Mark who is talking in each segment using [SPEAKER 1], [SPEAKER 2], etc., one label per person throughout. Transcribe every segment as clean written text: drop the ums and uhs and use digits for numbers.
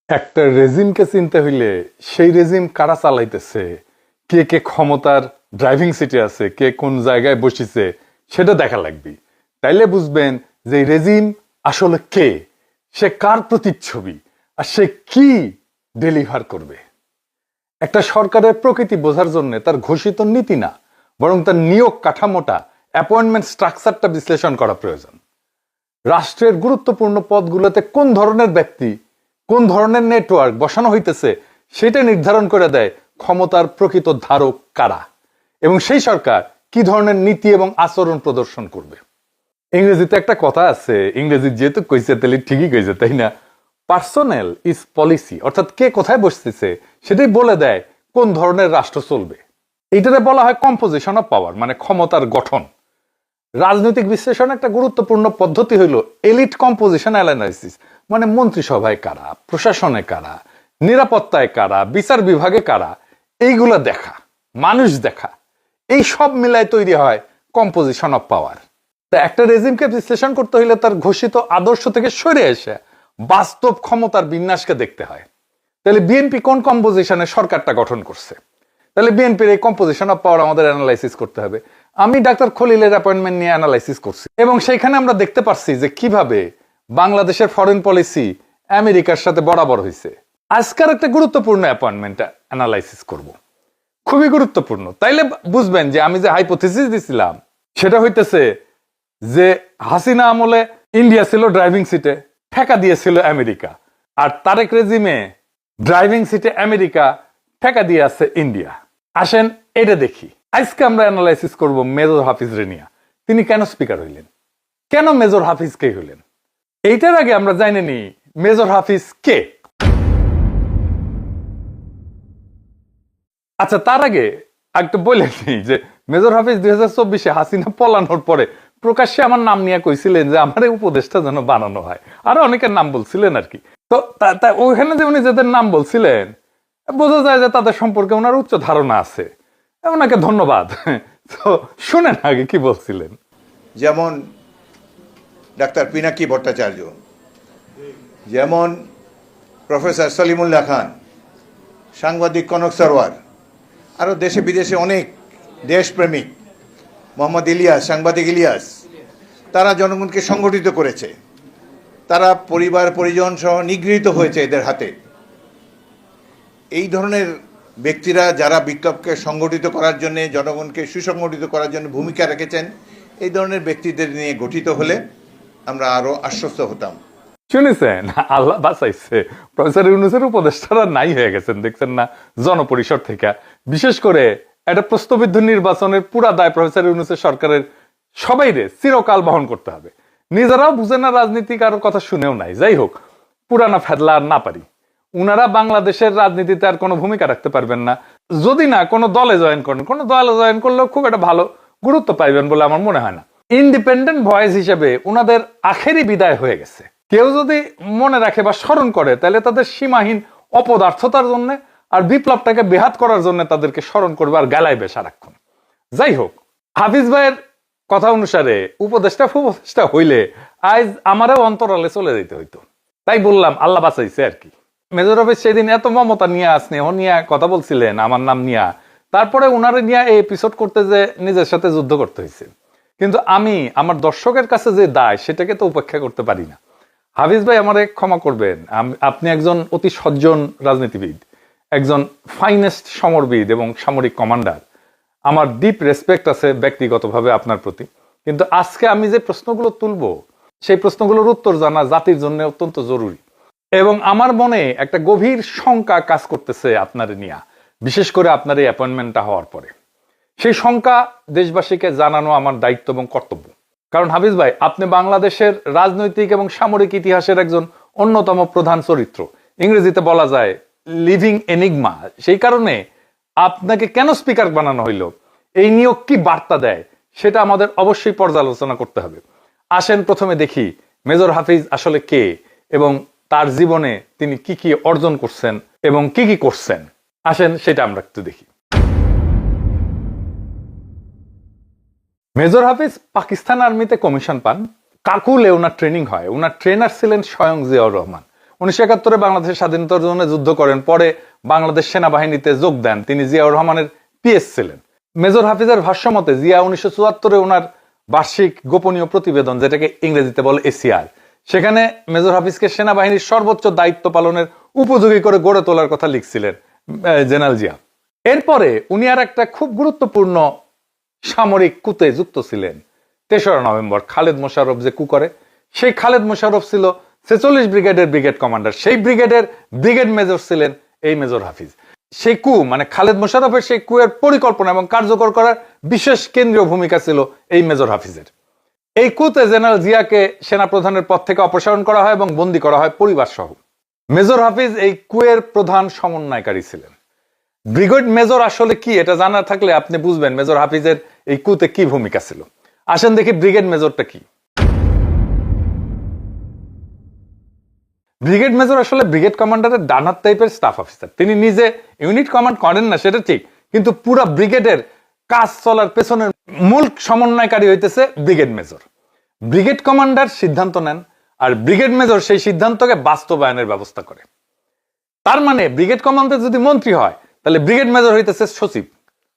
[SPEAKER 1] একটা রেজিমকে চিনতে হইলে সেই রেজিম কারা চালাইতেছে, কে কে ক্ষমতার ড্রাইভিং সিটে আছে, কে কোন জায়গায় বসেছে সেটা দেখা লাগবে। তাইলে বুঝবেন যে এই রেজিম আসলে কে, সে কার প্রতিচ্ছবি, আর সে কি ডেলিভার করবে। একটা সরকারের প্রকৃতি বোঝার জন্য তার ঘোষিত নীতি না, বরং তার নিয়োগ কাঠামোটা, অ্যাপয়েন্টমেন্ট স্ট্রাকচারটা বিশ্লেষণ করা প্রয়োজন। রাষ্ট্রের গুরুত্বপূর্ণ পদগুলোতে কোন ধরনের ব্যক্তি, কোন ধরনের নেটওয়ার্ক বসানো হইতেছে সেটা নির্ধারণ করে দেয় ক্ষমতার প্রকৃত ধারক কারা, এবং সেই সরকার কি ধরনের নীতি এবং আচরণ প্রদর্শন করবে। ইংরেজিতে একটা কথা আছে, ইংরেজি যেহেতু কইছে তাহলে ঠিকই কইছে, তাই না? পার্সোনেল ইজ পলিসি, অর্থাৎ কে কোথায় বসতেছে সেটাই বলে দেয় কোন ধরনের রাষ্ট্র চলবে। এইটারে বলা হয় কম্পোজিশন অফ পাওয়ার, মানে ক্ষমতার গঠন। রাজনৈতিক বিশ্লেষণ একটা গুরুত্বপূর্ণ পদ্ধতি হইল এলিট কম্পোজিশন অ্যানালাইসিস, মানে মন্ত্রিসভায় কারা, প্রশাসনে কারা, নিরাপত্তায় কারা, বিচার বিভাগে কারা, এইগুলা দেখা, মানুষ দেখা, এই সব মিলায় তৈরি হয় কম্পোজিশন অফ পাওয়ার। তা একটা রেজিমকে বিশ্লেষণ করতে হইলে তার ঘোষিত আদর্শ থেকে সরে এসে বাস্তব ক্ষমতার বিন্যাসকে দেখতে হয়। তাহলে বিএনপি কোন কম্পোজিশনে সরকারটা গঠন করছে, তাহলে বিএনপির এই কম্পোজিশন অফ পাওয়ার আমাদের অ্যানালাইসিস করতে হবে। আমি ডাক্তার খলিলের অ্যাপয়েন্টমেন্ট নিয়ে অ্যানালাইসিস করছি, এবং সেইখানে আমরা দেখতে পাচ্ছি যে কিভাবে বাংলাদেশের ফরেন পলিসি আমেরিকার সাথে বরাবর হয়েছে। আজকের একটা গুরুত্বপূর্ণ অ্যাপয়েন্টমেন্ট অ্যানালাইসিস করব, খুবই গুরুত্বপূর্ণ। তাইলে বুঝবেন যে আমি যে হাইপোথিসিস দিছিলাম সেটা হইতেছে যে হাসিনা আমলে ইন্ডিয়া ছিল ড্রাইভিং সিটে, ঠেকা দিয়েছিল আমেরিকা, আর তারেক রেজিমে ড্রাইভিং সিটে আমেরিকা, ঠেকা দিয়ে আছে ইন্ডিয়া। আসেন এটা দেখি। আজকে আমরা অ্যানালাইসিস করব মেজর হাফিজ রেনিয়া। তিনি কেন স্পিকার হইলেন, কেন মেজর হাফিজ কে হইলেন। এইটার আগে আমরা জানি নি মেজর হাফিজ কে। আচ্ছা, তার আগে একটু বলে নিই যে মেজর হাফিজ 2024-এ হাসিনা পলানোর পরে প্রকাশ্যে আমার নাম নিয়ে কইছিলেন যে আমার এই উপদেশটা যেন বানানো হয়, আরো অনেকের নাম বলছিলেন আর কি। তো ওইখানে যে উনি যাদের নাম বলছিলেন, বোঝা যায় যে তাদের সম্পর্কে ওনার উচ্চ ধারণা আছে। ওনাকে ধন্যবাদ। তো শুনেন আগে কি বলছিলেন।
[SPEAKER 2] যেমন ডাক্তার পিনাকি ভট্টাচার্য, যেমন প্রফেসর সলিমুল্লাহ খান, সাংবাদিক কনক সরওয়ার, আরও দেশে বিদেশে অনেক দেশপ্রেমিক, মোহাম্মদ ইলিয়াস, সাংবাদিক ইলিয়াস, তারা জনগণকে সংগঠিত করেছে। তারা পরিবার পরিজন সহ নিগৃহীত হয়েছে এদের হাতে। এই ধরনের ব্যক্তিরা যারা বিপ্লবকে সংগঠিত করার জন্য, জনগণকে সুসংগঠিত করার জন্য ভূমিকা রেখেছেন, এই ধরনের ব্যক্তিদের নিয়ে গঠিত হলে আমরা আরো আশ্বস্ত হতাম।
[SPEAKER 1] শুনেছেন, আল্লাহ বাঁচাইছে, প্রফেসর ইউনূসের উপদেষ্টারা নাই হয়ে গেছেন, দেখছেন না, জনপরিষদ থেকে। বিশেষ করে একটা প্রস্তাবিত নির্বাচনের পুরা দায় প্রফেসর ইউনূসের সরকারের সবাইরে চিরকাল বহন করতে হবে। নিজেরাও বুঝে না রাজনীতি, কারোর কথা শুনেও নাই। যাই হোক, পুরানা ফেদলা আর না পারি, উনারা বাংলাদেশের রাজনীতিতে আর কোনো ভূমিকা রাখতে পারবেন না, যদি না কোনো দলে জয়েন করেন। কোনো দলে জয়েন করলেও খুব একটা ভালো গুরুত্ব পাইবেন বলে আমার মনে হয় না। ইন্ডিপেন্ডেন্ট ভয়েস হিসেবে উনাদের আখেরি বিদায় হয়ে গেছে। কেউ যদি মনে রাখে বা স্মরণ করে, তাহলে তাদের সীমাহীন অপদার্থতার জন্য আর বিপ্লবটাকে বেহাত করার জন্য তাদেরকে স্মরণ করবে আর গালাইবে সারাক্ষণ। যাই হোক, হাফিজ ভাইয়ের কথা অনুসারে উপদেষ্টা হইলে আজ আমারও অন্তরালে চলে যেতে হইতো। তাই বললাম, আল্লাহ বাঁচাইছে আর কি। মেজর হাফিজ সেদিন এত মমতা নিয়ে, স্নেহ নিয়ে কথা বলছিলেন, আমার নাম নিয়ে, তারপরে উনারে নিয়ে এই এপিসোড করতে যে নিজের সাথে যুদ্ধ করতে হয়েছে। কিন্তু আমি আমার দর্শকের কাছে যে দায়, সেটাকে তো উপেক্ষা করতে পারি না। হাফিজ ভাই, আমারে ক্ষমা করবেন, আপনি একজন অতি সজ্জন রাজনীতিবিদ, একজন ফাইনেস্ট সমরবিদ এবং সামরিক কমান্ডার। আমার ডিপ রেসপেক্ট আছে ব্যক্তিগতভাবে আপনার প্রতি। কিন্তু আজকে আমি যে প্রশ্নগুলো তুলব, সেই প্রশ্নগুলোর উত্তর জানা জাতির জন্য অত্যন্ত জরুরি। এবং আমার মনে একটা গভীর শঙ্কা কাজ করতেছে আপনার নিয়ে, বিশেষ করে আপনার এই অ্যাপয়েন্টমেন্টটা হওয়ার পরে। সেই শঙ্কা দেশবাসীকে জানানো আমার দায়িত্ব এবং কর্তব্য। কারণ হাফিজ ভাই, আপনি বাংলাদেশের রাজনৈতিক এবং সামরিক ইতিহাসের একজন অন্যতম প্রধান চরিত্র, ইংরেজিতে বলা যায় লিভিং এনিগমা। সেই কারণে আপনাকে কেন স্পিকার বানানো হইল, এই নিয়োগ কি বার্তা দেয়, সেটা আমাদের অবশ্যই পর্যালোচনা করতে হবে। আসেন প্রথমে দেখি মেজর হাফিজ আসলে কে, এবং তার জীবনে তিনি কি কি অর্জন করছেন এবং কি কি করছেন। আসেন সেটা আমরা একটু দেখি। মেজর হাফিজ পাকিস্তান আর্মিতে কমিশন পান। কাকুলে ওনার ট্রেনিং হয়। ওনার ট্রেনার ছিলেন স্বয়ং জিয়াউর রহমান। 1971 বাংলাদেশের স্বাধীনতার জন্য যুদ্ধ করেন, পরে বাংলাদেশ সেনাবাহিনীতে যোগ দেন। তিনি জিয়াউর রহমানের পিএস ছিলেন। মেজর হাফিজের ভাষ্যমতে জিয়া 1974 ওনার বার্ষিক গোপনীয় প্রতিবেদন, যেটাকে ইংরেজিতে বলে এসিআর, সেখানে মেজর হাফিজকে সেনাবাহিনীর সর্বোচ্চ দায়িত্ব পালনের উপযোগী করে গড়ে তোলার কথা লিখছিলেন জেনারেল জিয়া। এরপরে উনি আর একটা খুব গুরুত্বপূর্ণ সামরিক কুতে যুক্ত ছিলেন। 3রা নভেম্বর খালেদ মোশাররফ যে কু করে, সেই খালেদ মোশাররফ ছিল 46 ব্রিগেডের ব্রিগেড কমান্ডার। সেই ব্রিগেডের ব্রিগেড মেজর ছিলেন এই মেজর হাফিজ। সেই কু মানে খালেদ মোশাররফের সেই কুয়ের পরিকল্পনা এবং কার্যকর করার বিশেষ কেন্দ্রীয় ভূমিকা ছিল এই মেজর হাফিজের। এই কুতে জেনারেল জিয়াকে সেনাপ্রধানের পদ থেকে অপসারণ করা হয় এবং বন্দী করা হয় পরিবার সহ। মেজর হাফিজ এই কুয়ের প্রধান সমন্বয়কারী ছিলেন। ব্রিগেড মেজর আসলে কি, এটা জানা থাকলে আপনি বুঝবেন মেজর হাফিজের এই কুতে কি ভূমিকা ছিল। আসেন দেখি ব্রিগেড মেজরটা কি। ব্রিগেড মেজর আসলে ব্রিগেড কমান্ডারের ডানহাত টাইপের স্টাফ অফিসার। তিনি নিজে ইউনিট কমান্ড করেন না, সেটা ঠিক, কিন্তু পুরো ব্রিগেডের কাজ চলার পেছনের মূল সমন্বয়কারী হইতেছে ব্রিগেড মেজর। ব্রিগেড কমান্ডার সিদ্ধান্ত নেন, আর ব্রিগেড মেজর সেই সিদ্ধান্তকে বাস্তবায়নের ব্যবস্থা করে। তার মানে ব্রিগেড কমান্ডার যদি মন্ত্রী হয়, তাহলে ব্রিগেড মেজর হইতেছে সচিব,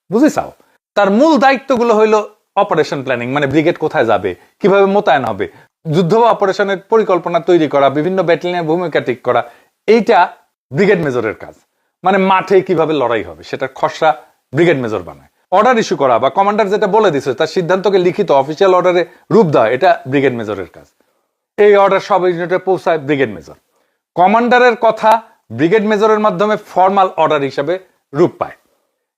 [SPEAKER 1] বুঝিছাও। তার মূল দায়িত্বগুলো হইল অপারেশন প্ল্যানিং, মানে ব্রিগেড কোথায় যাবে, কিভাবে মোতায়েন হবে, যুদ্ধ বা অপারেশনের পরিকল্পনা তৈরি করা, বিভিন্ন ব্যাটালিয়নের ভূমিকা ঠিক করা, এইটা ব্রিগেড মেজরের কাজ। মানে মাঠে কিভাবে লড়াই হবে সেটা খসড়া ব্রিগেড মেজর বানায়। অর্ডার ইস্যু করা বা কমান্ডার যেটা বলে দিচ্ছে তার সিদ্ধান্তকে লিখিত অফিসিয়াল অর্ডারে রূপ দেওয়া, এটা ব্রিগেড মেজরের কাজ। এই অর্ডার সব ইউনিটে পৌঁছায় ব্রিগেড মেজর। কমান্ডারের কথা ব্রিগেড মেজরের মাধ্যমে ফর্মাল অর্ডার হিসাবে রূপ পায়।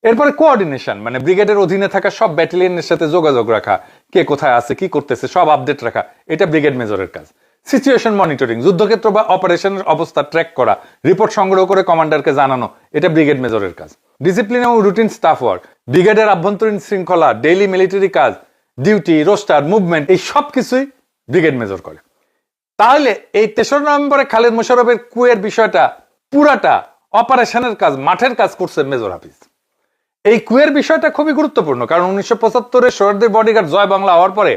[SPEAKER 1] এরপরে কোঅর্ডিনেশন, মানে ব্রিগেডের অধীনে থাকা সব ব্যাটালিয়নের সাথে যোগাযোগ রাখা, কে কোথায় আছে, কি করতেছে, সব আপডেট রাখা, এটা ব্রিগেড মেজরের কাজ। সিচুয়েশন মনিটরিং, যুদ্ধক্ষেত্র বা অপারেশনের অবস্থা ট্র্যাক করা, রিপোর্ট সংগ্রহ করে কমান্ডারকে জানানো, এটা ব্রিগেড মেজরের কাজ। ডিসিপ্লিন এবং রুটিন স্টাফ ওয়ার্ক, ব্রিগেডের আভ্যন্তরীণ শৃঙ্খলা, ডেইলি মিলিটারি কাজ, ডিউটি, রোস্টার, মুভমেন্ট, এই সব কিছুই ব্রিগেড মেজর করে। তাহলে এই 3রা নভেম্বরে খালেদ মোশাররফের কুয়ের বিষয়টা পুরাটা অপারেশনের কাজ, মাঠের কাজ করছে মেজর হাফিজ। এই কুয়ের বিষয়টা খুবই গুরুত্বপূর্ণ, কারণ 1975-এ সোহরাওয়ার্দীর বডিগার্ড জয় বাংলা হওয়ার পরে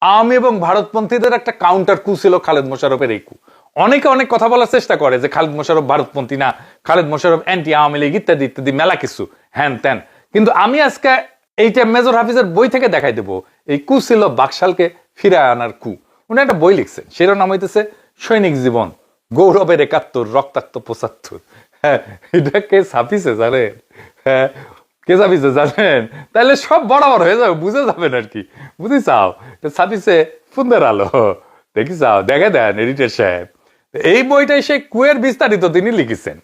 [SPEAKER 1] আওয়ামী এবং ভারতপন্থীদের একটা কাউন্টার কু ছিল খালেদ মোশাররফের এই কু। অনেকে অনেক কথা বলার চেষ্টা করে যে খালেদ মোশাররফ ভারতপন্থী না, খালেদ মোশাররফ অ্যান্টি আওয়ামী লীগ ইত্যাদি ইত্যাদি মেলা কিছু হ্যান ত্যান। কিন্তু আমি আজকে এইটা মেজর হাফিজের বই থেকে দেখাই দেবো, এই কু ছিল বাকশালকে ফিরায় আনার কু। উনি একটা বই লিখছেন, সেটার নাম হইতেছে সৈনিক জীবন, গৌরবের 71, রক্তাক্ত 75। হ্যাঁ, এটা কে ছাপিছে জানেন? হ্যাঁ, কে ছাপিছে জানেন? তাহলে সব বরাবর হয়ে যাবে, বুঝে যাবেন আর কি, বুঝি চাও। ছাপিছে ফুন্দের আলো, দেখি চাও, দেখে দেন এডিটর সাহেব। এই বইটাই সেই কুয়ের বিস্তারিত তিনি লিখেছেন।